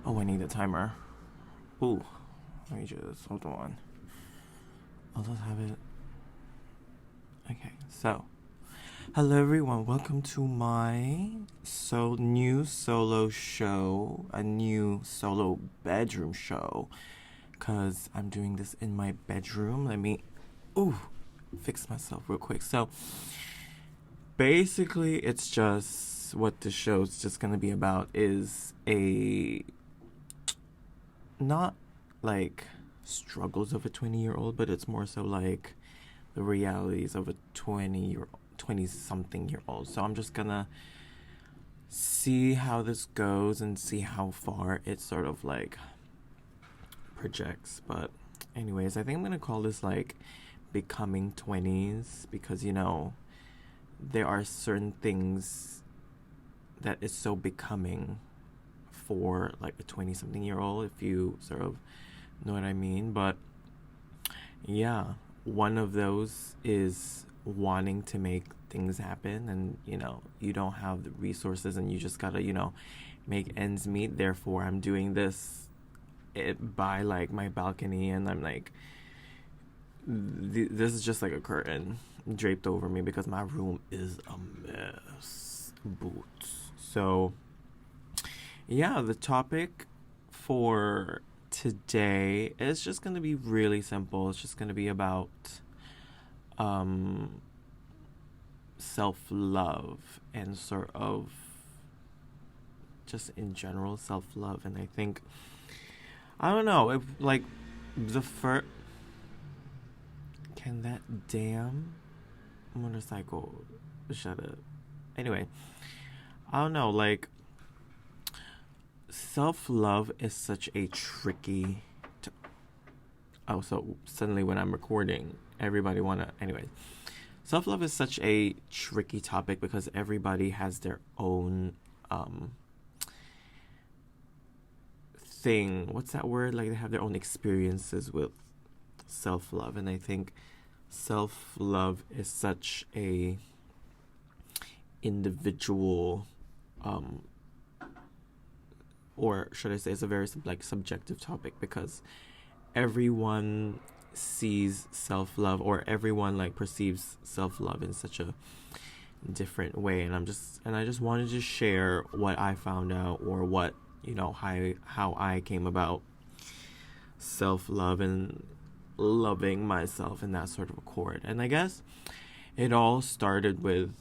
Oh, I need a timer. Ooh, let me just hold on. I'll just have it. Okay, so hello everyone. Welcome to my new solo show, a new solo bedroom show. Cause I'm doing this in my bedroom. Let me, fix myself real quick. So basically, it's just what the show's just gonna be about is a not like struggles of a 20-year-old, but it's more so like the realities of a 20 something year old. So I'm just gonna see how this goes and see how far it sort of like projects. But anyways, I think I'm gonna call this like becoming 20s because there are certain things that is so becoming for like a 20 something year old, if you sort of know what I mean. But yeah, one of those is wanting to make things happen, and you don't have the resources and you just gotta make ends meet. Therefore I'm doing this by like my balcony, and I'm like this is just like a curtain draped over me because my room is a mess. Boots. So yeah, the topic for today is just going to be really simple. It's just going to be about self-love and sort of just in general self-love. And I think, I don't know, if like the first, can that damn motorcycle shut up? Anyway, I don't know, like self-love is such a tricky so suddenly when I'm recording everybody anyways, self-love is such a tricky topic because everybody has their own thing, what's that word, like they have their own experiences with self-love. And I think self-love is such a individual or should I say it's a very like subjective topic because everyone sees self-love, or everyone like perceives self-love in such a different way. And I just wanted to share what I found out, or what how I came about self-love and loving myself in that sort of accord. And I guess it all started with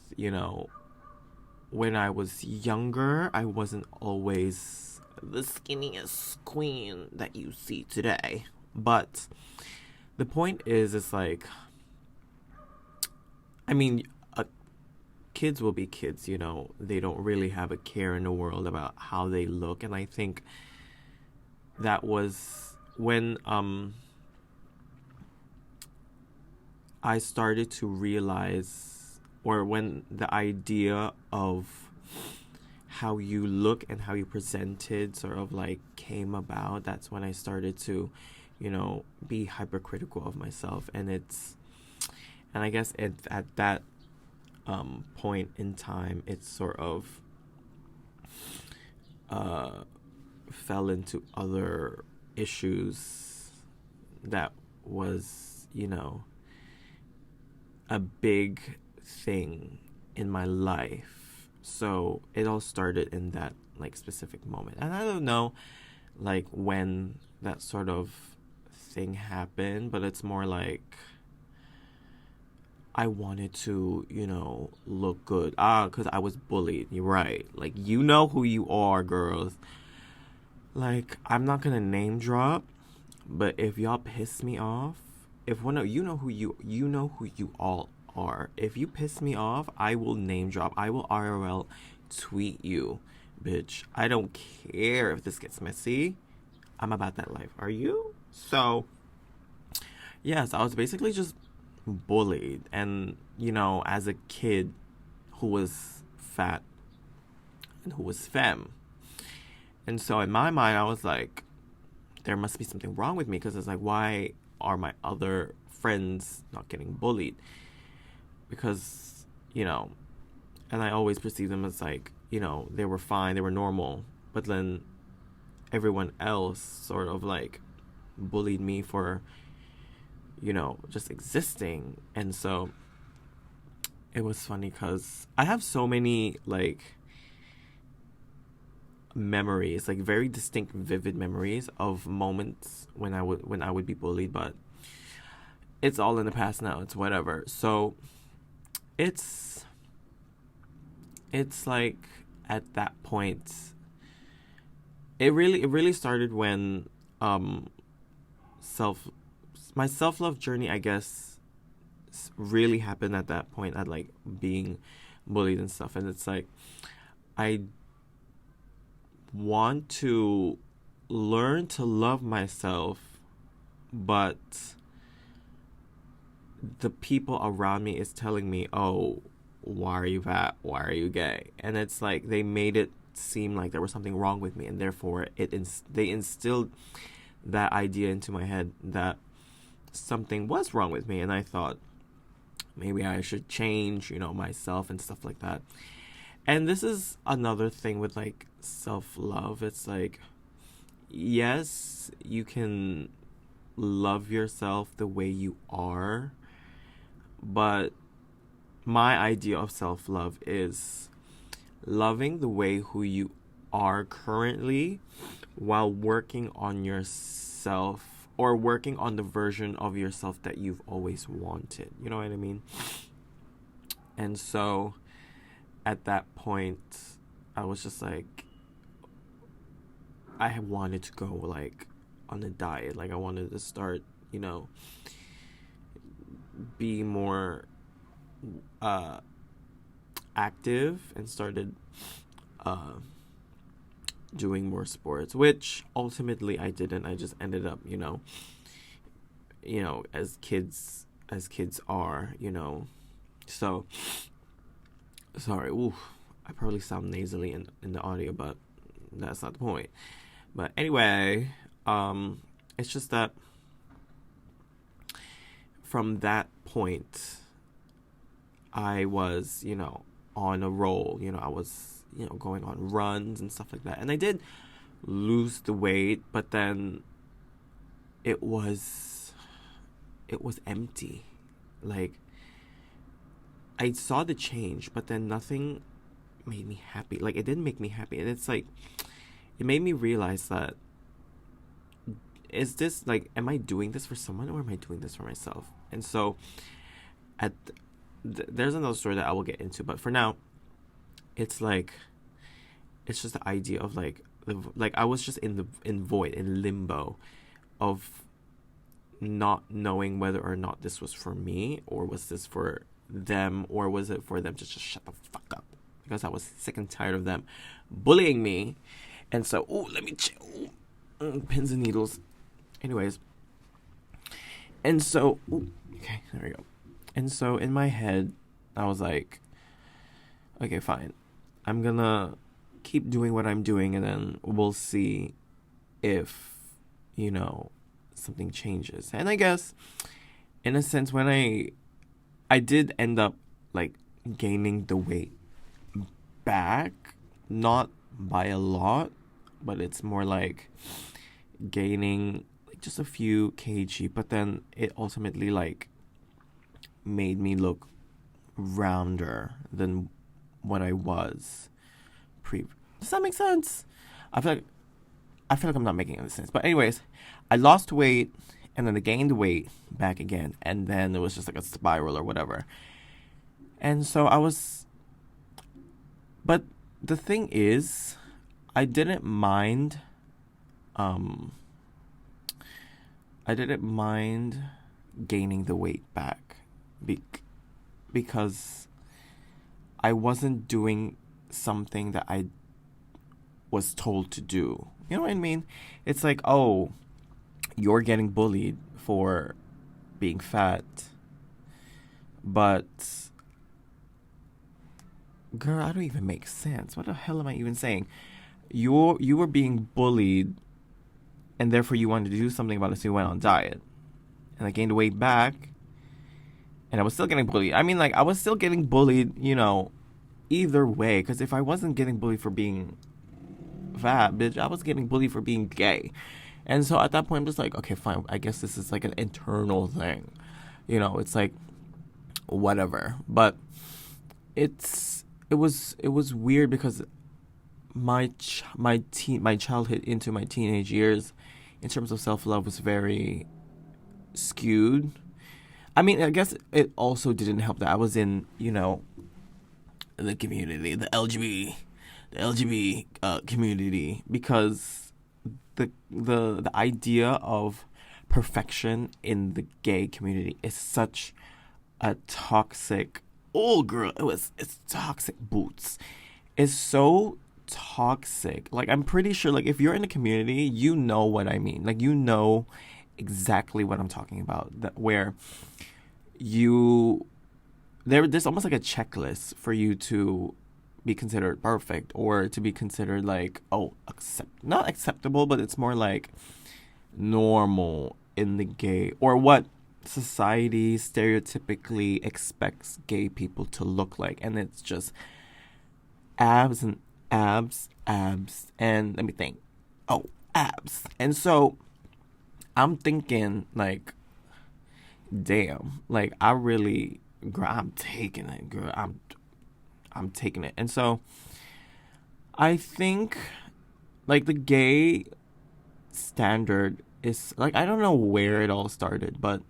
when I was younger, I wasn't always the skinniest queen that you see today. But the point is, it's like, I mean, kids will be kids, they don't really have a care in the world about how they look. And I think that was when I started to realize, or when the idea of how you look and how you presented sort of like came about. That's when I started to be hypercritical of myself. And I guess at that point in time, it sort of fell into other issues that was a big thing in my life. So it all started in that like specific moment. And I don't know like when that sort of thing happened, but it's more like I wanted to, look good. Because I was bullied. You're right. Like, you know who you are, girls. Like, I'm not gonna name drop, but if y'all piss me off, if one of you know who you all are. If you piss me off, I will name drop. I will IRL tweet you, bitch. I don't care if this gets messy. I'm about that life. Are you? So, yes, I was basically just bullied. And, as a kid who was fat and who was femme. And so in my mind, I was like, there must be something wrong with me, because it's like, why are my other friends not getting bullied? Because, and I always perceived them as like, they were fine, they were normal. But then everyone else sort of like bullied me for, just existing. And so it was funny because I have so many like memories, like very distinct, vivid memories of moments when I would be bullied, but it's all in the past now. It's whatever. So it's like at that point, it really started when self my self-love journey, I guess, really happened at that point, at like being bullied and stuff. And it's like I want to learn to love myself, but the people around me is telling me, oh, why are you fat? Why are you gay? And it's like they made it seem like there was something wrong with me, and therefore they instilled that idea into my head that something was wrong with me. And I thought maybe I should change, myself and stuff like that. And this is another thing with like self-love. It's like, yes, you can love yourself the way you are, but my idea of self-love is loving the way who you are currently while working on yourself, or working on the version of yourself that you've always wanted. You know what I mean? And so at that point, I was just like, I wanted to go like on a diet. Like I wanted to start, be more active, and started doing more sports, which ultimately I didn't. I just ended up, as kids are, So sorry, ooh, I probably sound nasally in the audio, but that's not the point. But anyway, it's just that from that point, I was, on a roll. I was, going on runs and stuff like that. And I did lose the weight, but then it was empty. Like, I saw the change, but then nothing made me happy. Like, it didn't make me happy. And it's like, it made me realize that, is this, like, am I doing this for someone, or am I doing this for myself? And so, there's another story that I will get into, but for now, it's like, it's just the idea of like I was just in void, in limbo, of not knowing whether or not this was for me, or was this for them, or was it for them to just shut the fuck up, because I was sick and tired of them bullying me. And so, let me chill. Pins and needles. Anyways, and so, okay, there we go. And so in my head, I was like, okay, fine. I'm gonna keep doing what I'm doing, and then we'll see if, something changes. And I guess, in a sense, when I did end up, like, gaining the weight back, not by a lot, but it's more like gaining, like, just a few kg, but then it ultimately, like, made me look rounder than what I was Does that make sense? I feel like I'm not making any sense. But anyways, I lost weight, and then I gained weight back again, and then it was just like a spiral or whatever. And so but the thing is, I didn't mind gaining the weight back because I wasn't doing something that I was told to do. You know what I mean? It's like, oh, you're getting bullied for being fat, but girl, I don't even make sense. What the hell am I even saying? You were being bullied, and therefore you wanted to do something about it, so you went on diet. And I gained the weight back, and I was still getting bullied. I mean, like, I was still getting bullied, either way. Because if I wasn't getting bullied for being fat, bitch. I was getting bullied for being gay. And so at that point, I'm just like, okay, fine. I guess this is like an internal thing. It's like, whatever. But it was weird because my childhood into my teenage years, in terms of self-love, was very skewed. I mean, I guess it also didn't help that I was in, the community, the LGB community, because the idea of perfection in the gay community is such a toxic. Oh, girl, it's toxic boots. It's so toxic. Like, I'm pretty sure, like, if you're in the community, you know what I mean. Like, you know exactly what I'm talking about. Where there's almost like a checklist for you to be considered perfect, or to be considered like, not acceptable, but it's more like normal in the gay, or what society stereotypically expects gay people to look like. And it's just abs and abs, and let me think. Abs. And so I'm thinking, like, damn, like, I really, girl, I'm taking it, girl. I'm taking it. And so I think, like, the gay standard is, like, I don't know where it all started, but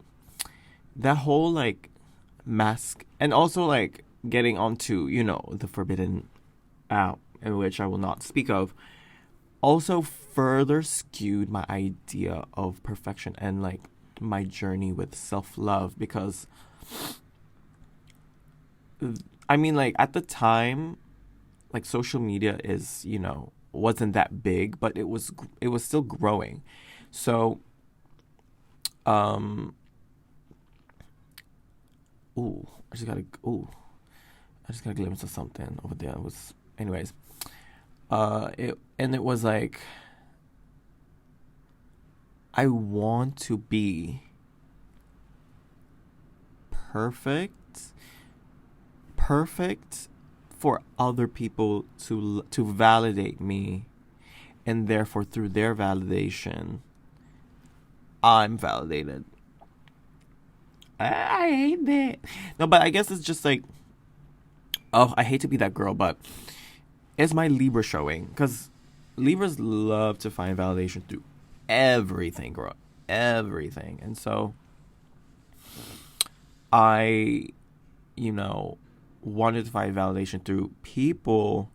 that whole, like, mask, and also, like, getting onto, the forbidden out, in which I will not speak of, also further skewed my idea of perfection and, like, my journey with self-love. Because I mean, like, at the time, like, social media wasn't that big, but it was still growing. So I just got a glimpse of something over there. It was, anyways, it was like, I want to be perfect for other people to validate me, and therefore through their validation, I'm validated. I hate that. No, but I guess it's just like, I hate to be that girl, but it's my Libra showing, because Libras love to find validation through everything, girl. Everything. And so I, wanted to find validation through people,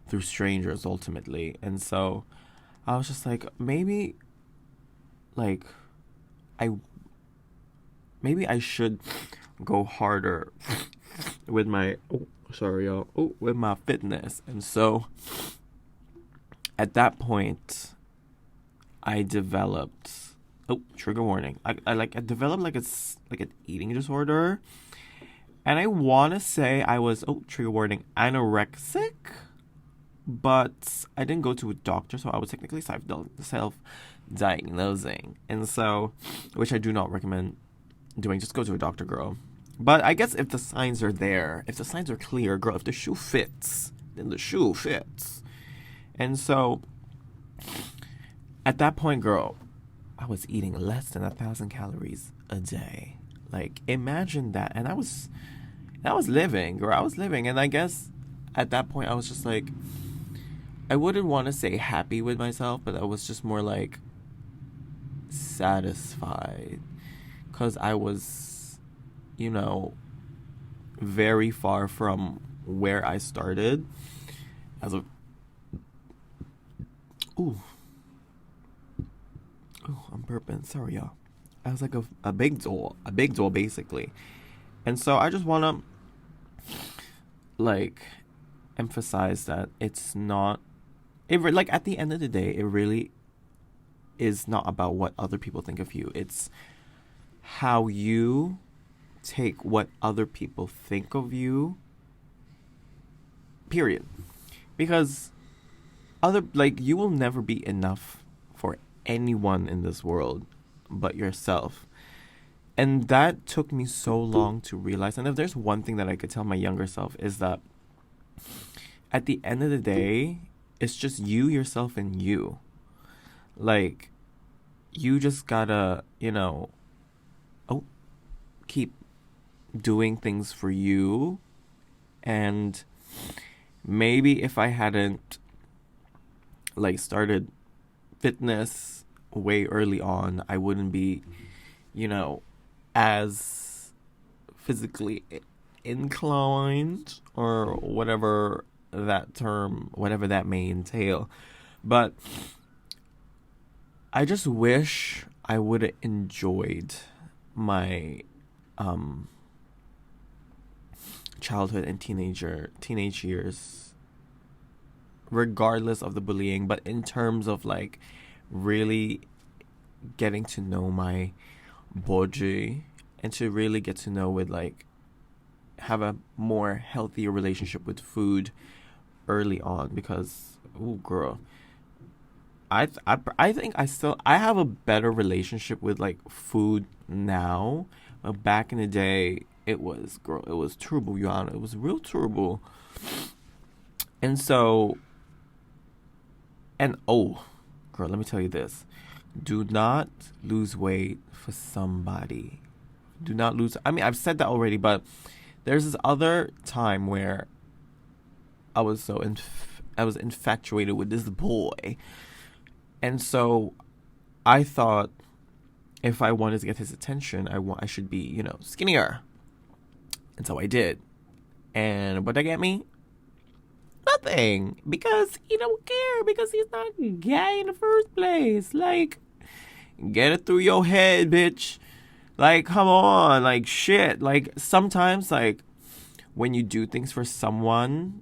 through strangers, ultimately. And so I was just like, maybe I should go harder with my, with my fitness. And so at that point, I developed, trigger warning. I developed like an eating disorder. And I want to say I was, trigger warning, anorexic. But I didn't go to a doctor, so I was technically self-diagnosing. And so, which I do not recommend doing. Just go to a doctor, girl. But I guess if the signs are there, if the signs are clear, girl, if the shoe fits, then the shoe fits. And so, at that point, girl, I was eating less than 1,000 calories a day. Like, imagine that. And I was living, girl. I was living. And I guess at that point, I was just like, I wouldn't want to say happy with myself, but I was just more like satisfied. Because I was, very far from where I started. I'm burping. Sorry, y'all. I was like a big doll basically. And so I just want to, like, emphasize that it's not, like, at the end of the day, it really is not about what other people think of you. It's how you take what other people think of you, period. Because you will never be enough for anyone in this world but yourself. And that took me so long to realize. And if there's one thing that I could tell my younger self, is that at the end of the day, it's just you, yourself, and you. Like, you just gotta, oh, keep doing things for you. And maybe if I hadn't, like, started fitness way early on, I wouldn't be, as physically inclined, or whatever that may entail. But I just wish I would have enjoyed my childhood and teenage years, regardless of the bullying. But in terms of, like, really getting to know my body, and to really get to know with, like, have a more healthier relationship with food early on. Because, oh girl, I think I have a better relationship with, like, food now. But back in the day, it was terrible, Yana. It was real terrible. And so, and oh, girl, let me tell you this: do not lose weight for somebody. Do not lose. I mean, I've said that already, but there's this other time where I was I was infatuated with this boy. And so I thought, if I wanted to get his attention, I should be, skinnier. And so I did. And what did that get me? Nothing. Because he don't care. Because he's not gay in the first place. Like, get it through your head, bitch. Like, come on. Like, shit. Like, sometimes, like, when you do things for someone,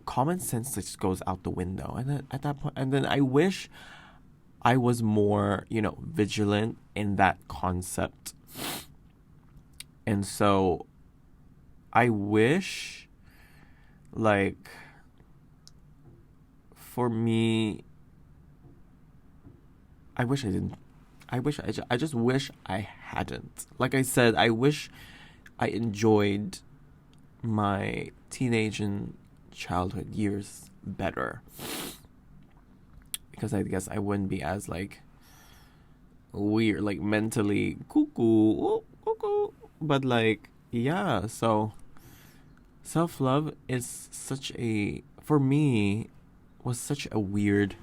common sense just goes out the window. And then at that point, and then I wish I was more, vigilant in that concept. And so I wish, like, for me, I wish I didn't. I just wish I hadn't. Like I said, I wish I enjoyed my teenage and childhood years better. Because I guess I wouldn't be as, like, weird, like, mentally cuckoo. But, like, yeah, so self-love is for me, was such a weird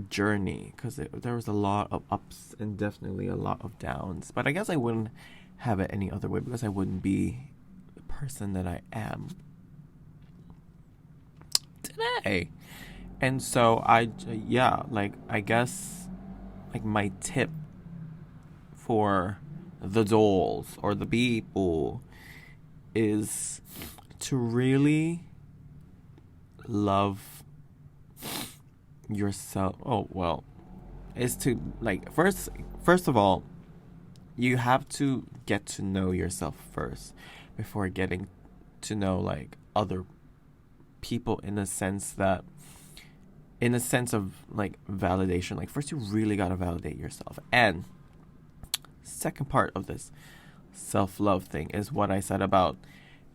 journey. Because there was a lot of ups and definitely a lot of downs. But I guess I wouldn't have it any other way, because I wouldn't be the person that I am today. And so I guess, like, my tip for the dolls or the people is to really love yourself. Is to, like, first of all, you have to get to know yourself first before getting to know, like, other people, in a sense of, like, validation. Like, first you really gotta validate yourself. And second part of this self-love thing is what I said about,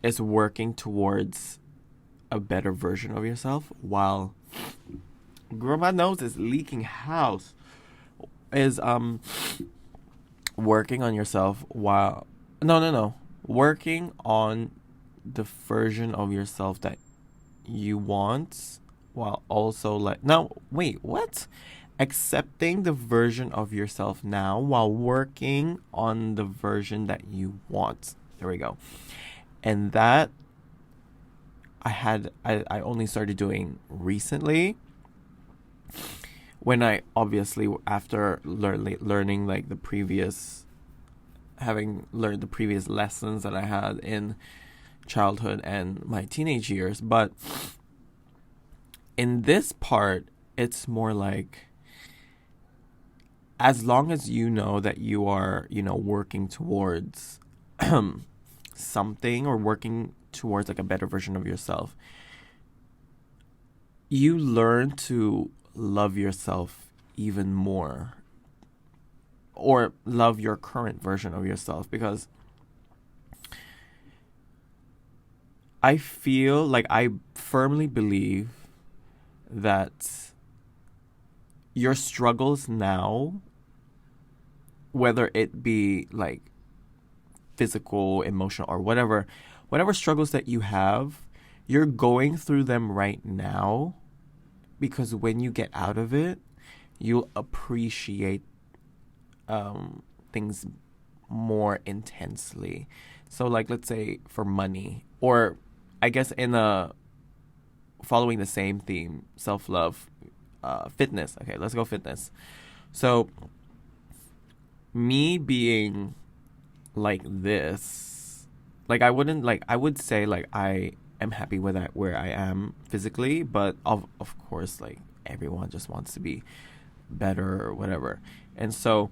is working towards a better version of yourself, while, girl, my nose is leaking house, is working on yourself while working on the version of yourself that you want, while also, like, no, wait, what? Accepting the version of yourself now while working on the version that you want. There we go. And that I only started doing recently, when I, obviously, after learning, like, having learned the previous lessons that I had in childhood and my teenage years. But in this part, it's more like, as long as you know that you are, working towards something, or working towards, like, a better version of yourself, you learn to love yourself even more, or love your current version of yourself. Because I feel like I firmly believe that your struggles now, whether it be like physical, emotional, or whatever struggles that you have, you're going through them right now because when you get out of it, you'll appreciate things more intensely. So, like, let's say for money, or I guess in a following the same theme, self love, fitness. Okay, let's go fitness. So, me being like this, like I would say like I am happy with that where I am physically, but of course like everyone just wants to be better or whatever. And so,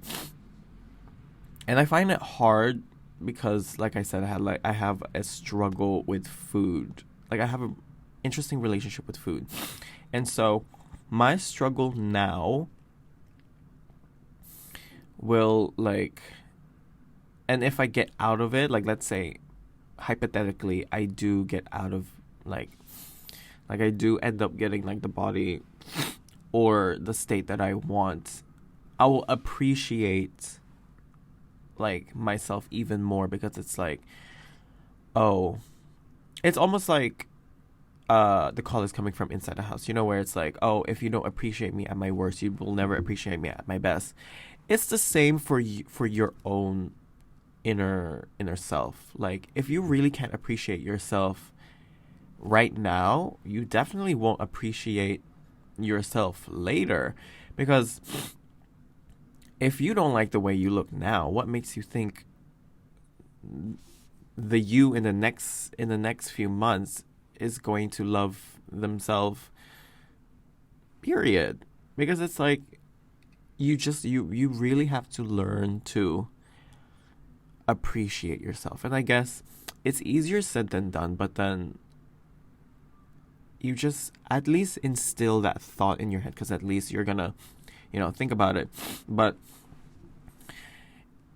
and I find it hard because like I said, I have a struggle with food. Like I have an interesting relationship with food. And so my struggle now will like, and if I get out of it, like let's say hypothetically I do get out of like I do end up getting like the body or the state that I want, I will appreciate like myself even more because it's like, oh, it's almost like the call is coming from inside the house, you know, where it's like, oh, if you don't appreciate me at my worst, you will never appreciate me at my best. It's the same for you, for your own inner self. Like if you really can't appreciate yourself right now, you definitely won't appreciate yourself later, because if you don't like the way you look now, what makes you think the you in the next few months is going to love themselves, period? Because it's like you really have to learn to appreciate yourself. And I guess it's easier said than done, but then you just at least instill that thought in your head, because at least you're gonna, think about it. But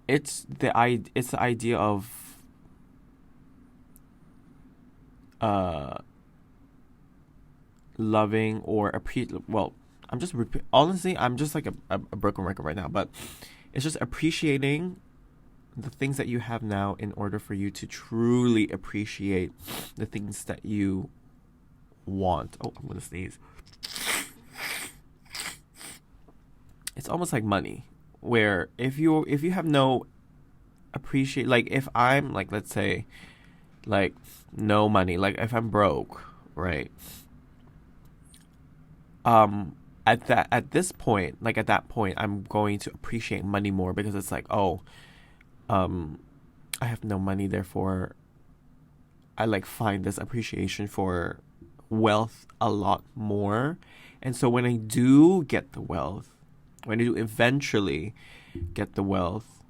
it's the idea of loving or honestly, I'm just like a broken record right now, but it's just appreciating the things that you have now in order for you to truly appreciate the things that you want. Oh, I'm gonna sneeze. It's almost like money, where if you have no appreciate, like if I'm like, let's say like no money, like if I'm broke, right? At that point, I'm going to appreciate money more, because it's like, oh, I have no money, therefore I like find this appreciation for wealth a lot more. And so when I do get the wealth, when I do eventually get the wealth,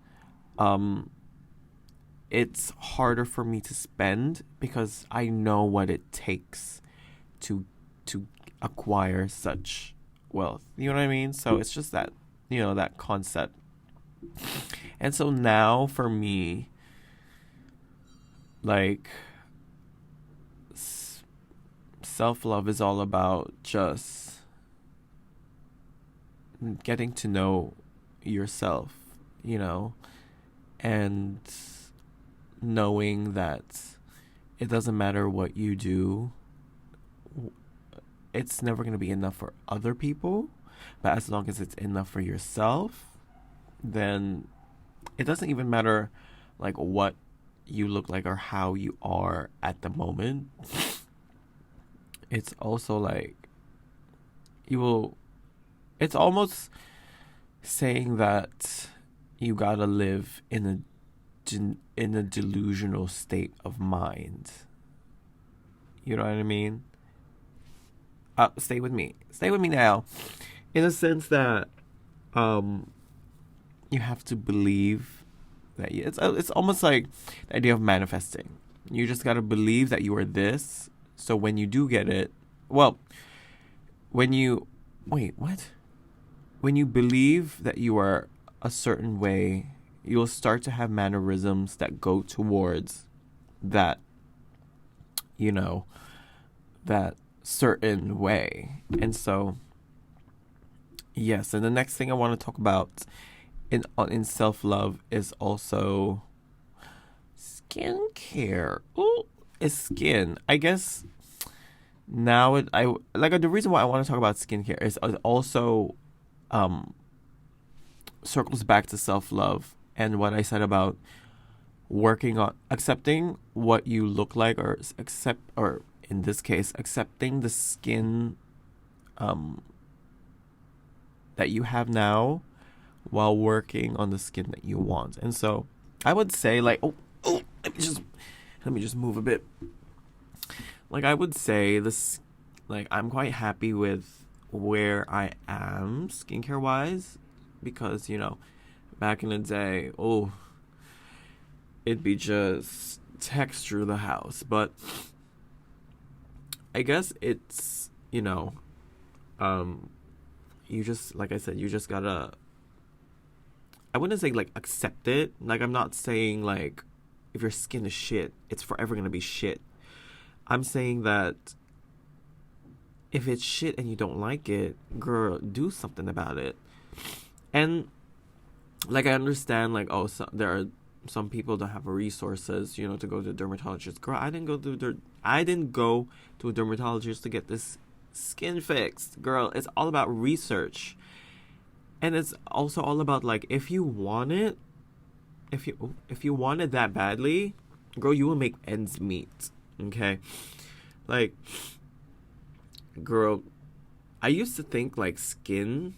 it's harder for me to spend because I know what it takes to acquire such wealth. You know what I mean? So it's just that, that concept. And so now for me, like, self-love is all about just getting to know yourself, and knowing that it doesn't matter what you do, it's never going to be enough for other people, but as long as it's enough for yourself, then it doesn't even matter like what you look like or how you are at the moment. It's also like it's almost saying that you gotta live in a delusional state of mind. You know what I mean? Stay with me now. In a sense that you have to believe that it's almost like the idea of manifesting. You just gotta believe that you are this. So when you do get it, when you believe that you are a certain way, you'll start to have mannerisms that go towards that, that certain way. And so, yes, and the next thing I want to talk about in self-love is also skincare. Ooh, it's skin. I guess now I like the reason why I want to talk about skincare is also um circles back to self-love and what I said about working on accepting what you look like, or in this case accepting the skin um that you have now while working on the skin that you want. And so I would say like let me just move a bit. Like I would say this, like I'm quite happy with where I am skincare wise, because back in the day, it'd be just text through the house. But I guess it's you just, like I said, you just gotta, I wouldn't say like accept it. Like I'm not saying like if your skin is shit, it's forever gonna be shit. I'm saying that if it's shit and you don't like it, girl, do something about it. And like I understand, like there are some people that have resources, to go to a dermatologist. Girl, I didn't go to a dermatologist to get this skin fixed. Girl, it's all about research, and it's also all about like if you want it, if you want it that badly, girl, you will make ends meet. Okay, like, girl, I used to think like skin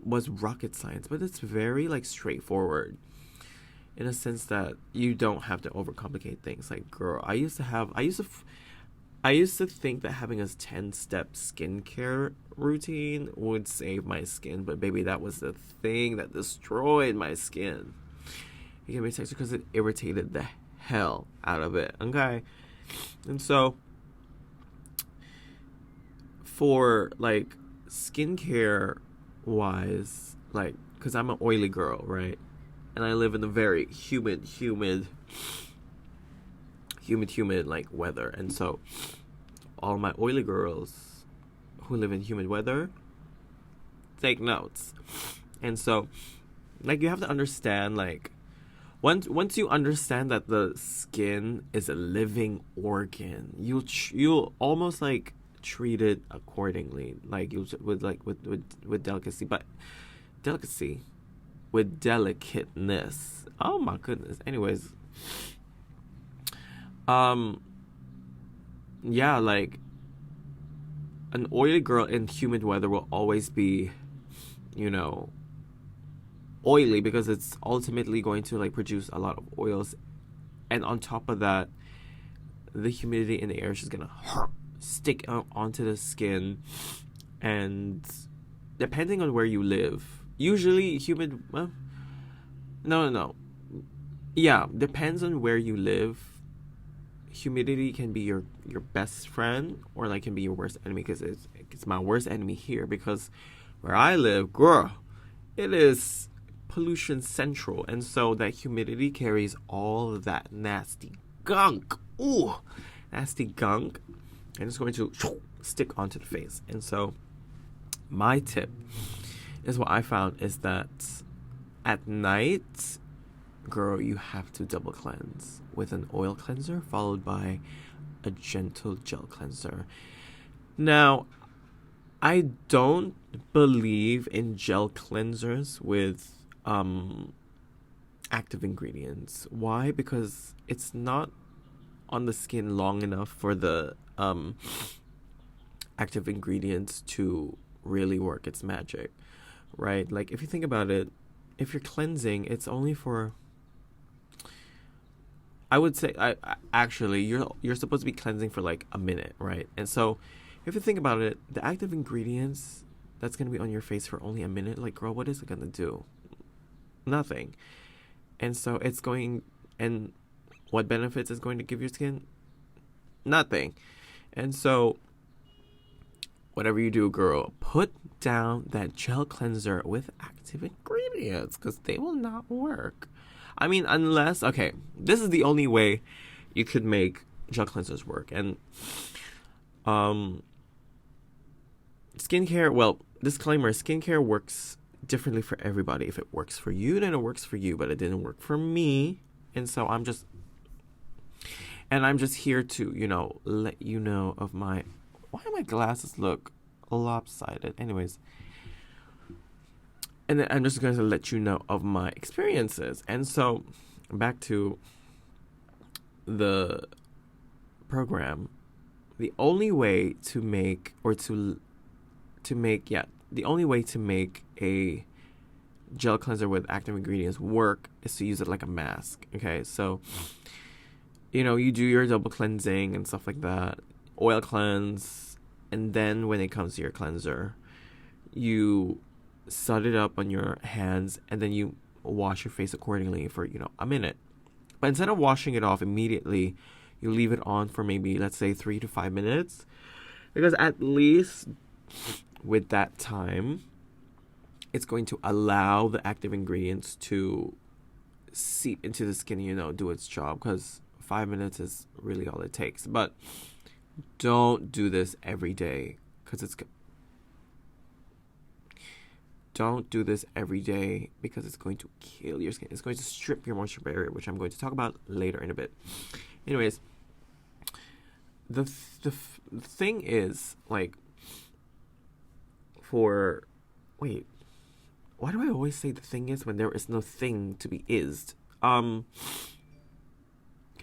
was rocket science, but it's very like straightforward in a sense that you don't have to overcomplicate things. Like, girl, I used to think that having a 10-step skincare routine would save my skin, but baby, that was the thing that destroyed my skin. You get me, texture, because it irritated the hell out of it. Okay, and so for like skincare wise, like, because I'm an oily girl, right? And I live in a very humid like weather. And so all my oily girls who live in humid weather, take notes. And so like you have to understand, like once you understand that the skin is a living organ, you'll almost like treat it accordingly, like you with delicacy, with delicateness. Oh my goodness. Anyways, yeah, like an oily girl in humid weather will always be, oily, because it's ultimately going to like produce a lot of oils, and on top of that, the humidity in the air is just gonna stick onto the skin. And depending on where you live, usually humid, no, yeah, depends on where you live. Humidity can be your best friend, or like can be your worst enemy, because it's my worst enemy here, because where I live, girl, it is pollution central, and so that humidity carries all of that nasty gunk, and it's going to stick onto the face. And so my tip is, what I found is that at night, girl, you have to double cleanse with an oil cleanser followed by a gentle gel cleanser. Now, I don't believe in gel cleansers with active ingredients. Why? Because it's not on the skin long enough for the active ingredients to really work its magic, right? Like, if you think about it, if you're cleansing, it's only for, I would say, actually you're supposed to be cleansing for like a minute, right? And so if you think about it, the active ingredients that's going to be on your face for only a minute, like, girl, what is it going to do? Nothing. And so and what benefits is going to give your skin? Nothing. And so whatever you do, girl, put down that gel cleanser with active ingredients, because they will not work. I mean, unless, okay, this is the only way you could make gel cleansers work. And skincare, well, disclaimer, skincare works differently for everybody. If it works for you, then it works for you, but it didn't work for me. And so I'm just here to, let you know of why my glasses look lopsided. Anyways, and then I'm just going to let you know of my experiences. And so back to the program. The only way to make a gel cleanser with active ingredients work is to use it like a mask. Okay, so you do your double cleansing and stuff like that, oil cleanse, and then when it comes to your cleanser, you set it up on your hands and then you wash your face accordingly for a minute. But instead of washing it off immediately, you leave it on for maybe, let's say, 3 to 5 minutes, because at least with that time, it's going to allow the active ingredients to seep into the skin and, do its job, because 5 minutes is really all it takes. But don't do this every day, because don't do this every day because it's going to kill your skin. It's going to strip your moisture barrier, which I'm going to talk about later in a bit. Anyways, the thing is, like, why do I always say the thing is when there is no thing to be ised? Can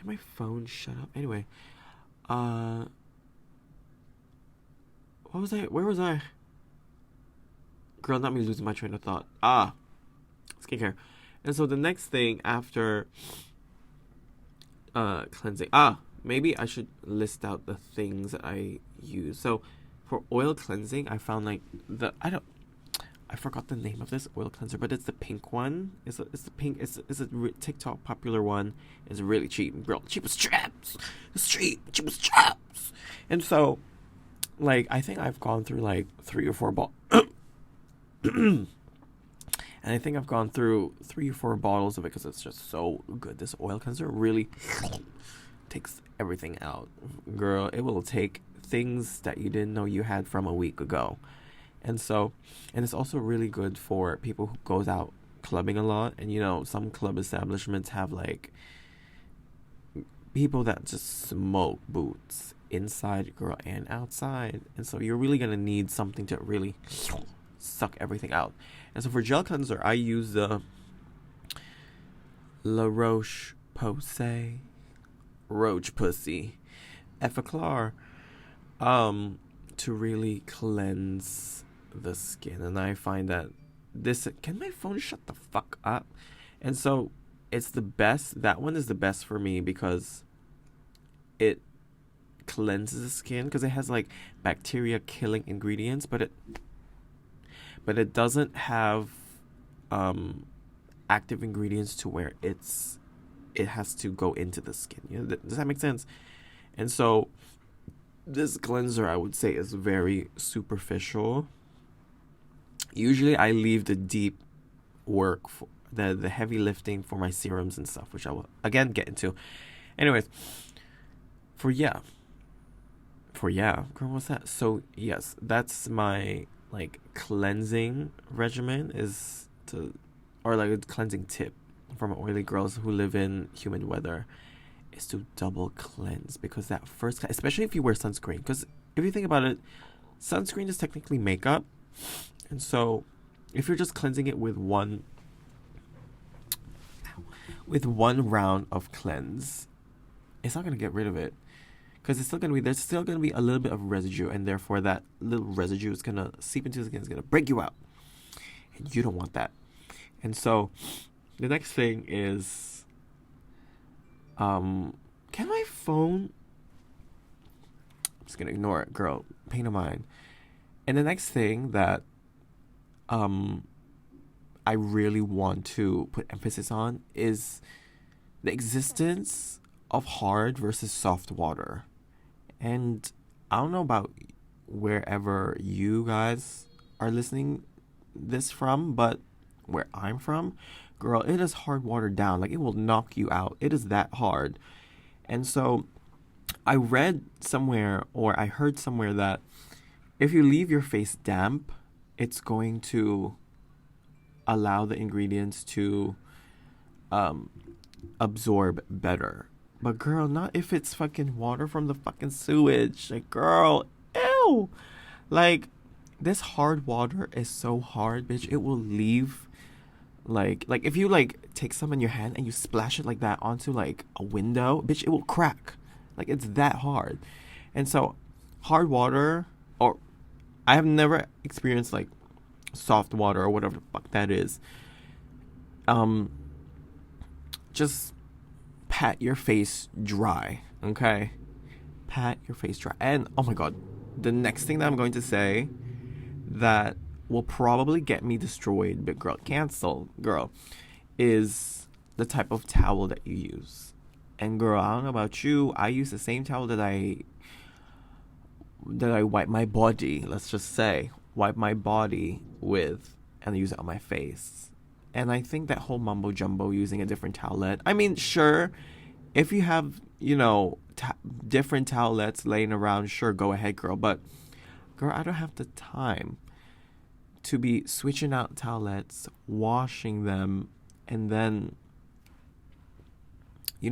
my phone shut up? Anyway, where was I? Girl, not me losing my train of thought. Skincare. And so the next thing after cleansing. Maybe I should list out the things that I use. So for oil cleansing, I found I forgot the name of this oil cleanser, but it's the pink one. It's a TikTok popular one. It's really cheap. Girl, cheapest traps. It's cheapest traps. And so, I think I've gone through 3 or 4 and I think I've gone through 3 or 4 bottles of it because it's just so good. This oil cleanser really takes everything out. Girl, it will take things that you didn't know you had from a week ago. And it's also really good for people who goes out clubbing a lot. And, some club establishments have, people that just smoke boots inside, girl, and outside. And so you're really going to need something to really suck everything out. And so for gel cleanser, I use the La Roche-Posay Roach Pussy Effaclar to really cleanse the skin. And I find that can my phone shut the fuck up? And so it's the best. That one is the best for me because it cleanses the skin because it has bacteria killing ingredients, but it doesn't have active ingredients to where it has to go into the skin. Does that make sense? And so this cleanser, I would say, is very superficial. Usually I leave the deep work, for the heavy lifting for my serums and stuff, which I will again get into. Anyways, girl, what's that? So yes, that's my cleansing regimen or a cleansing tip from oily girls who live in humid weather is to double cleanse, because that first, especially if you wear sunscreen, because if you think about it, sunscreen is technically makeup, and so if you're just cleansing it with one round of cleanse, it's not going to get rid of it, because there's still going to be a little bit of residue, and therefore that little residue is going to seep into the skin, it's going to break you out, and you don't want that. And so the next thing is can my phone, I'm just going to ignore it, girl, pain of mind. And the next thing that I really want to put emphasis on is the existence of hard versus soft water. And I don't know about wherever you guys are listening this from, but where I'm from, girl, it is hard watered down. It will knock you out. It is that hard. And so I read somewhere, or I heard somewhere, that if you leave your face damp, it's going to allow the ingredients to um, absorb better. But girl, not if it's fucking water from the fucking sewage. Like, girl, ew. Like, this hard water is so hard, bitch. It will leave like if you like take some in your hand and you splash it like that onto like a window, bitch, it will crack. Like, it's that hard. And so hard water, or I have never experienced like soft water or whatever the fuck that is. Just pat your face dry, okay? Pat your face dry. And oh my god, the next thing that I'm going to say that will probably get me destroyed, but girl, cancel, girl, is the type of towel that you use. And girl, I don't know about you, I use the same towel that I wipe my body, let's just say, wipe my body with, and I use it on my face. And I think that whole mumbo jumbo using a different towelette, I mean, sure, if you have, different towelettes laying around, sure, go ahead, girl. But, girl, I don't have the time to be switching out towelettes, washing them, and then,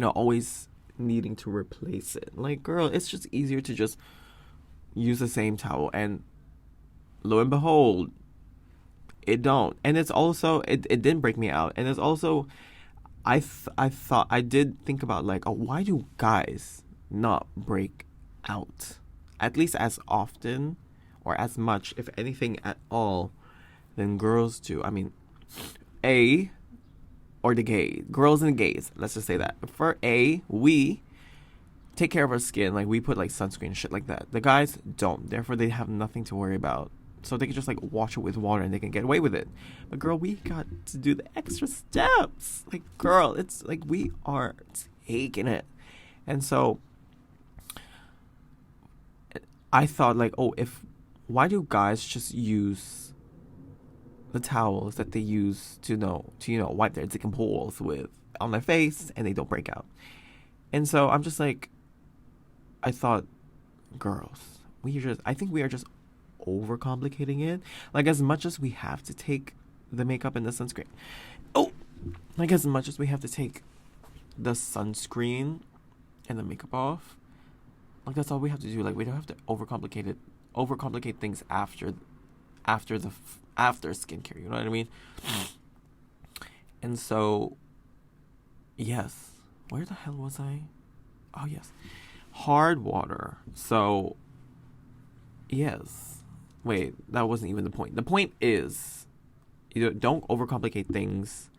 always needing to replace it. Like, girl, it's just easier to just use the same towel. And lo and behold, it don't. And it's also, it didn't break me out. And it's also, I did think about, like, oh, why do guys not break out? At least as often or as much, if anything at all, than girls do. I mean, or the gay, girls and gays, let's just say that. For we take care of our skin, like we put like sunscreen and shit like that. The guys don't, therefore they have nothing to worry about. So they can just like wash it with water and they can get away with it. But girl, we got to do the extra steps. Like, girl, it's like we are taking it. And so I thought like, oh, why do guys just use the towels that they use to wipe their dick and balls with on their face and they don't break out? And so I'm just like, I thought, girls, I think we are just overcomplicating it. Like, as much as we have to take the makeup and the sunscreen, as much as we have to take the sunscreen and the makeup off, like, that's all we have to do. Like, we don't have to overcomplicate things after skincare, you know what I mean? And so, yes, where the hell was I? Oh, yes, hard water. So, yes, wait, that wasn't even the point. The point is, don't overcomplicate things,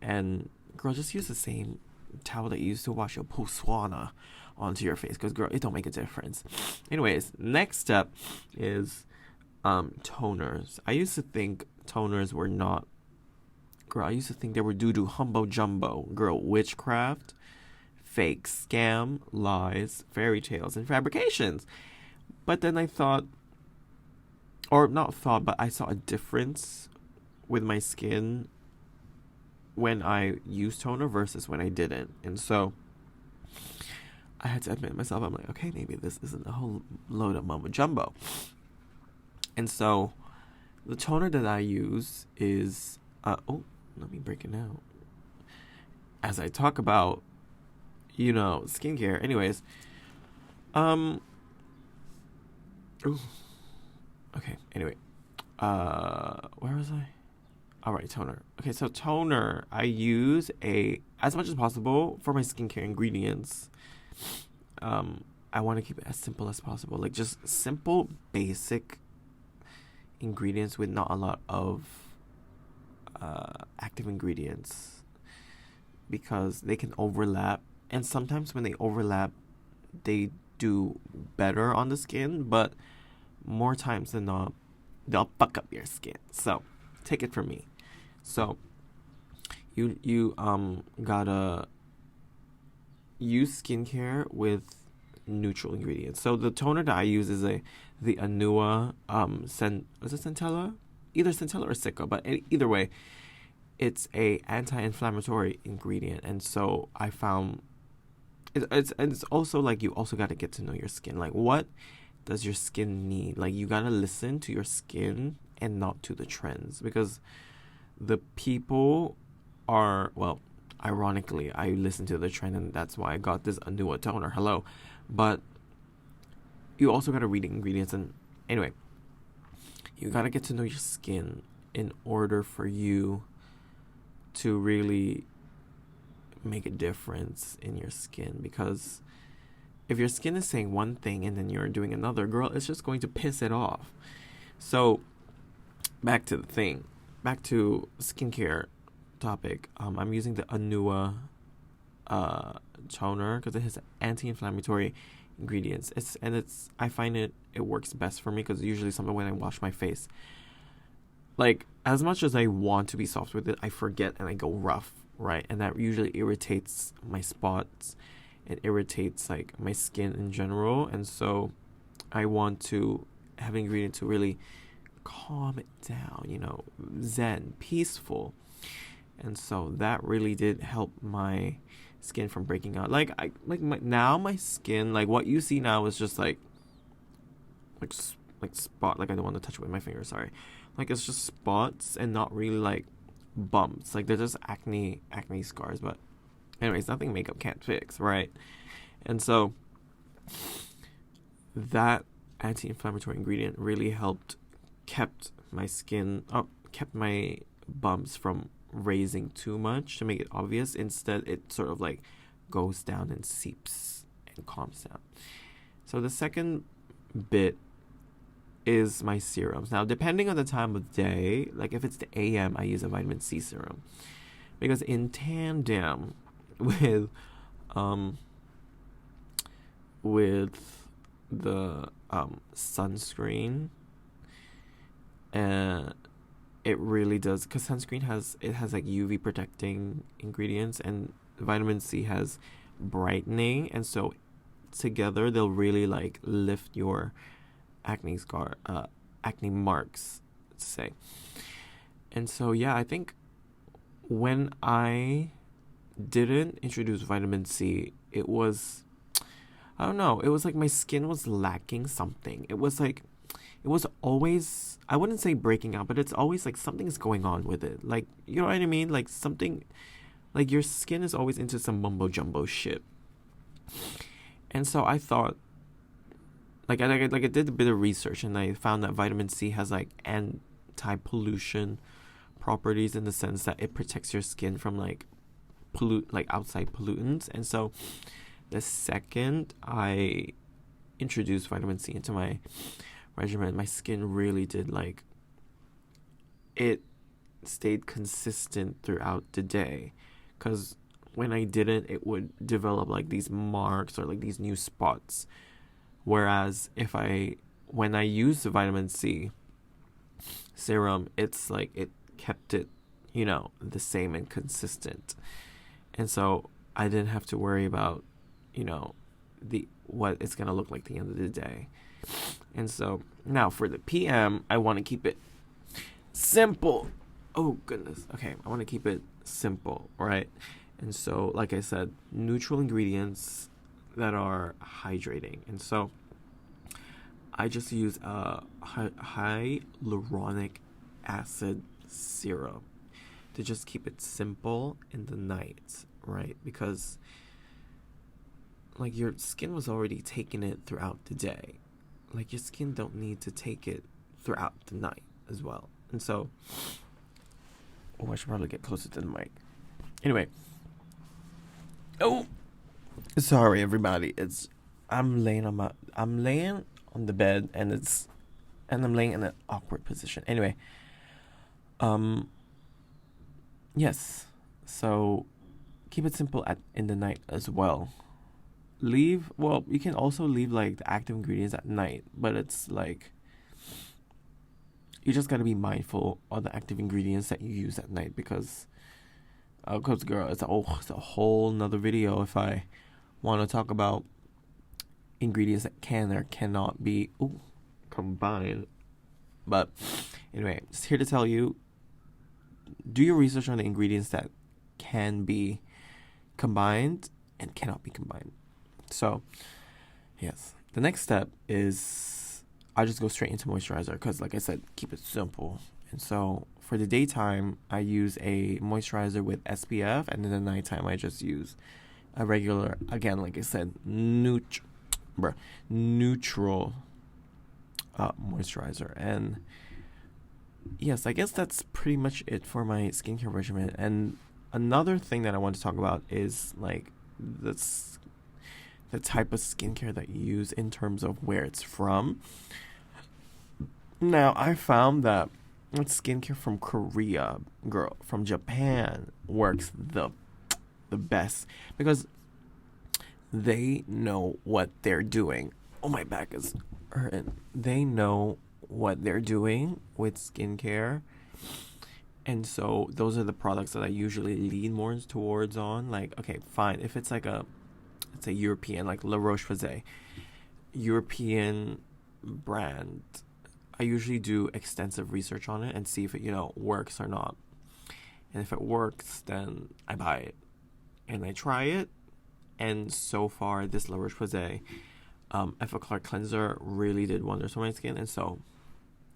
and girl, just use the same towel that you used to wash your poswana onto your face, because girl, it don't make a difference. Anyways, next step is toners. I used to think toners were not, girl, I used to think they were doo-doo, humbo jumbo, girl, witchcraft, fake, scam, lies, fairy tales, and fabrications. But then I thought, or not thought, but I saw a difference with my skin when I used toner versus when I didn't. And so I had to admit myself, I'm like, okay, maybe this isn't a whole load of mumbo jumbo. And so the toner that I use is, let me break it out. As I talk about, skincare. Anyways, okay, anyway, where was I? All right, toner. Okay, so toner, I use as much as possible for my skincare ingredients. I want to keep it as simple as possible. Like, just simple, basic ingredients with not a lot of active ingredients, because they can overlap. And sometimes when they overlap, they do better on the skin, but more times than not, they'll fuck up your skin. So take it from me. So you gotta use skincare with neutral ingredients. So the toner that I use is the Anua is it Centella? Either Centella or Sicko, but either way, it's a anti-inflammatory ingredient. And so I found it's also like, you also got to get to know your skin. Like, what does your skin need? Like, you gotta listen to your skin and not to the trends, because the people are, well, ironically, I listened to the trend and that's why I got this Anua toner. Hello. But you also gotta read the ingredients, and anyway, you gotta get to know your skin in order for you to really make a difference in your skin. Because if your skin is saying one thing and then you're doing another, girl, it's just going to piss it off. So back to skincare topic. I'm using the Anua toner because it has anti-inflammatory ingredients. I find it works best for me, because usually something when I wash my face, like, as much as I want to be soft with it, I forget and I go rough, right? And that usually irritates my spots. It irritates, like, my skin in general. And so I want to have an ingredient to really calm it down, zen, peaceful. And so that really did help my skin from breaking out. My skin, like, what you see now is just like spot. Like, I don't want to touch it with my finger. Sorry. Like, it's just spots and not really like bumps. Like, they're just acne scars. But anyways, nothing makeup can't fix, right? And so that anti-inflammatory ingredient really kept my bumps from raising too much to make it obvious. Instead, it sort of like goes down and seeps and calms down. So the second bit is my serums. Now, depending on the time of day, like if it's the AM, I use a vitamin C serum, because in tandem with the sunscreen, it really does, because sunscreen has like UV protecting ingredients, and vitamin C has brightening, and so together they'll really like lift your acne marks, let's say. And so yeah, I think when I didn't introduce vitamin C, it was, I don't know, it was like my skin was lacking something. It was always, I wouldn't say breaking out, but it's always like something's going on with it. Like, you know what I mean? Like something, like your skin is always into some mumbo jumbo shit. And so I thought, I did a bit of research, and I found that vitamin C has like anti-pollution properties, in the sense that it protects your skin from like outside pollutants. And so the second I introduced vitamin C into my regimen, my skin really did, like, it stayed consistent throughout the day. Because when I didn't, it would develop like these marks or like these new spots. Whereas when I used the vitamin C serum, it's like it kept it, the same and consistent. And so I didn't have to worry about, what it's gonna look like at the end of the day. And so now for the PM, I want to keep it simple. Oh goodness. Okay, I want to keep it simple, right? And so, like I said, neutral ingredients that are hydrating. And so I just use a hyaluronic acid serum to just keep it simple in the night, right? Because like your skin was already taking it throughout the day. Like, your skin don't need to take it throughout the night as well. And so, I should probably get closer to the mic. Anyway. Oh, sorry everybody. I'm laying on the bed, and I'm laying in an awkward position. Anyway. Yes. So keep it simple in the night as well. You can also leave like the active ingredients at night, but it's like you just gotta be mindful of the active ingredients that you use at night, because girl, it's a whole nother video if I want to talk about ingredients that can or cannot be combined. But anyway, just here to tell you, do your research on the ingredients that can be combined and cannot be combined. So, yes. the next step is I just go straight into moisturizer because, like I said, keep it simple. And so for the daytime, I use a moisturizer with SPF, and in the nighttime, I just use a regular, again, like I said, neutral moisturizer. And yes, I guess that's pretty much it for my skincare regimen. And another thing that I want to talk about is like the type of skincare that you use in terms of where it's from. Now, I found that skincare from Korea, girl, from Japan works the best because they know what they're doing. Oh, my back is hurting. They know what they're doing with skincare. And so those are the products that I usually lean more towards on. Like, okay, fine. If it's like it's a European, like La Roche-Posay, European brand, I usually do extensive research on it and see if it, works or not. And if it works, then I buy it. And I try it. And so far, this La Roche-Posay Effaclar cleanser really did wonders for my skin. And so,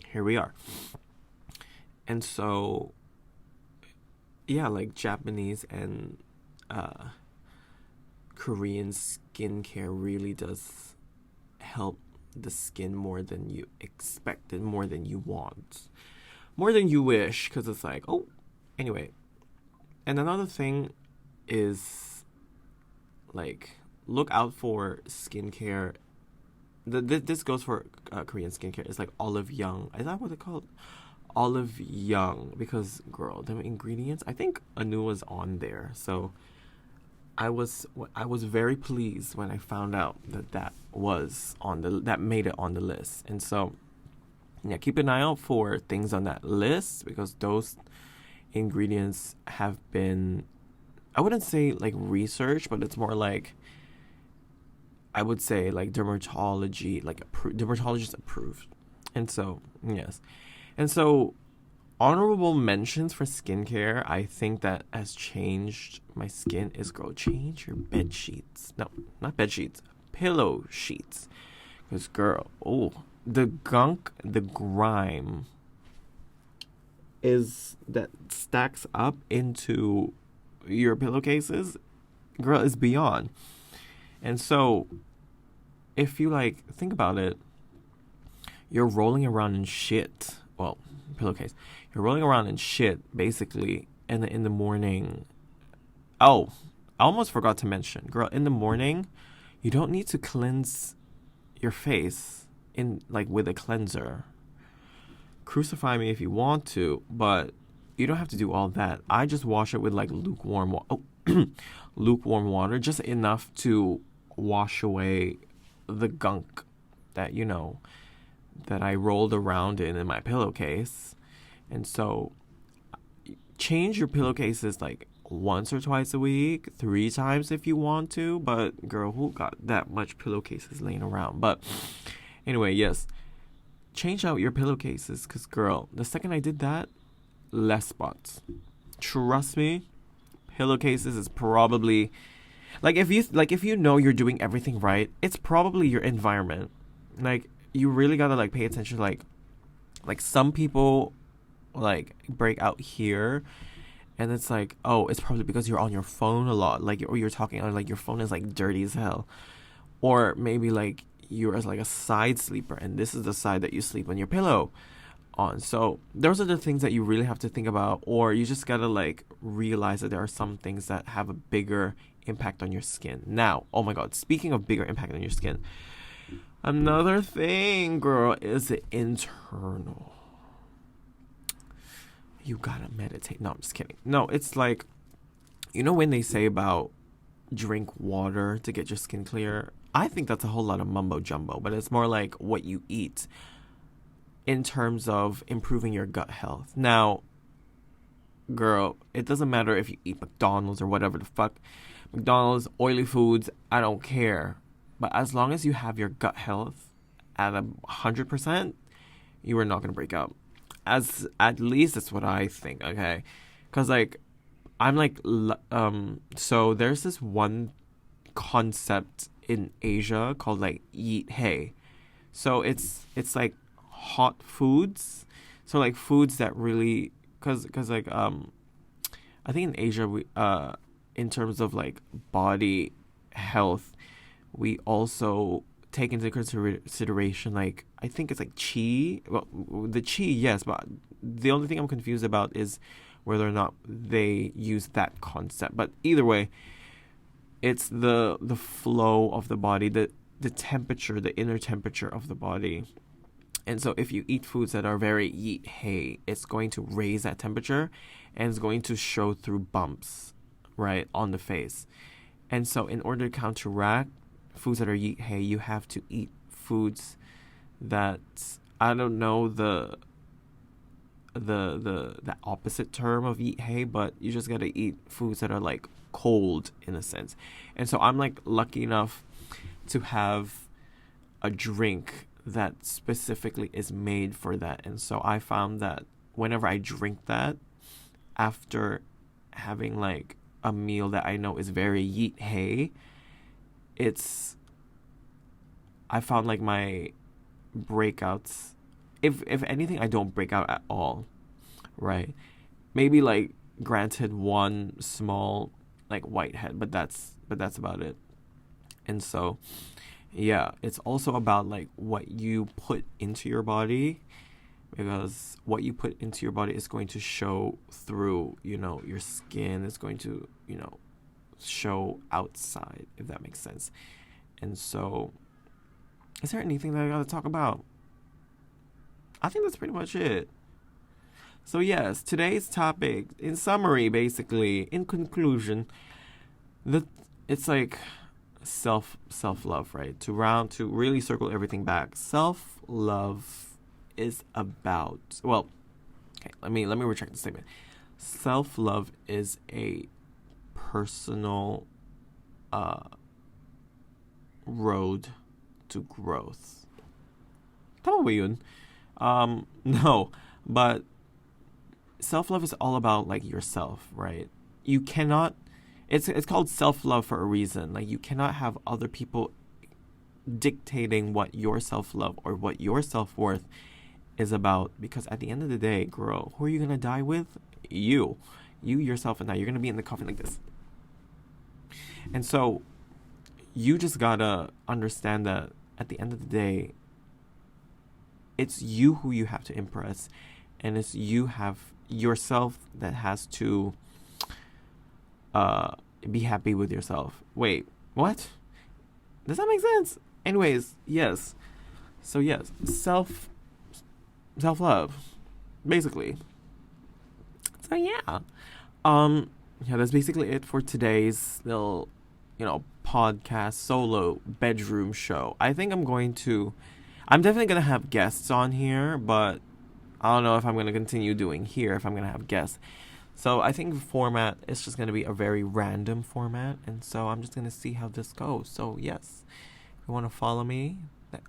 here we are. And so, yeah, like Japanese and Korean skincare really does help the skin more than you expected, more than you want, more than you wish, because it's like, oh, anyway. And another thing is, like, look out for skincare. This goes for Korean skincare. It's like Olive Young. Is that what they call it? Olive Young. Because, girl, the ingredients, I think Anu was on there. So I was very pleased when I found out that was that made it on the list. And so, yeah, keep an eye out for things on that list because those ingredients have been, I wouldn't say like research, but it's more like, I would say like dermatology, like dermatologist approved. And so, yes. And so, honorable mentions for skincare, I think that has changed my skin is, girl, change your bed sheets. No, not bed sheets, pillow sheets. Because, girl, the gunk, the grime that stacks up into your pillowcases, girl, is beyond. And so, if you, like, think about it, you're rolling around in shit. Well, pillowcase. You're rolling around in shit, basically, and in the morning. Oh, I almost forgot to mention, girl, in the morning, you don't need to cleanse your face with a cleanser. Crucify me if you want to, but you don't have to do all that. I just wash it with like lukewarm water, just enough to wash away the gunk that that I rolled around in my pillowcase. And so change your pillowcases like once or twice a week, 3 times if you want to, but girl, who got that much pillowcases laying around? But anyway, yes, change out your pillowcases because, girl, the second I did that, less spots. Trust me, pillowcases is probably if you know you're doing everything right, it's probably your environment. Like, you really gotta like pay attention. Like some people like break out here, and it's like, oh, it's probably because you're on your phone a lot, like, or you're talking on like your phone is like dirty as hell, or maybe like you're like a side sleeper, and this is the side that you sleep on your pillow on. So those are the things that you really have to think about, or you just gotta like realize that there are some things that have a bigger impact on your skin. Now, oh my god, speaking of bigger impact on your skin, another thing, girl, is the internal. You gotta meditate. No, I'm just kidding. No, it's like, when they say about drink water to get your skin clear, I think that's a whole lot of mumbo jumbo, but it's more like what you eat in terms of improving your gut health. Now, girl, it doesn't matter if you eat McDonald's or whatever the fuck. McDonald's, oily foods, I don't care. But as long as you have your gut health at 100%, you are not going to break out. At least that's what I think, okay? Because, like, I'm like, so there's this one concept in Asia called like yeet hay. So it's like hot foods. So like foods that really, cause like I think in Asia we in terms of like body health, we also take into consideration like I think it's like chi. Well, the chi, yes, but the only thing I'm confused about is whether or not they use that concept. But either way, it's the flow of the body, the temperature, the inner temperature of the body. And so if you eat foods that are very yeet hay, it's going to raise that temperature and it's going to show through bumps, right, on the face. And so in order to counteract foods that are yeet hay, you have to eat foods that, I don't know the opposite term of yeet hay, but you just gotta eat foods that are like cold in a sense. And so I'm like lucky enough to have a drink that specifically is made for that. And so I found that whenever I drink that after having like a meal that I know is very yeet hay, I found like my breakouts, if anything, I don't break out at all, right? Maybe like granted one small like whitehead, but that's about it. And so yeah, it's also about like what you put into your body, because what you put into your body is going to show through, your skin. It's going to, show outside, if that makes sense. And so, is there anything that I gotta talk about? I think that's pretty much it. So yes, today's topic, in summary, basically, in conclusion, it's like self love, right? To really circle everything back. Self love is about, well, okay, let me retract the statement. Self love is a personal road to growth. Tama ba yun? No, but self-love is all about like yourself, right? You cannot, it's called self-love for a reason. Like you cannot have other people dictating what your self-love or what your self-worth is about, because at the end of the day, girl, who are you gonna die with? You yourself, and I. You're gonna be in the coffin like this. And so you just gotta understand that at the end of the day, it's you who you have to impress, and it's you have yourself that has to be happy with yourself. Wait, what? Does that make sense? Anyways, yes. So yes, self love, basically. So yeah. Yeah, that's basically it for today's little, podcast solo bedroom show. I think I'm definitely gonna have guests on here, but I don't know if I'm gonna continue doing here if I'm gonna have guests. So I think the format is just gonna be a very random format, and so I'm just gonna see how this goes. So yes, if you want to follow me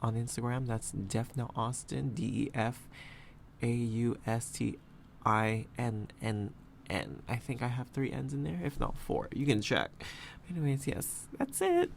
on Instagram, that's Defna Austin, DEFAUSTINNN. I think I have 3 N's in there, if not 4. You can check. Anyways, yes, that's it.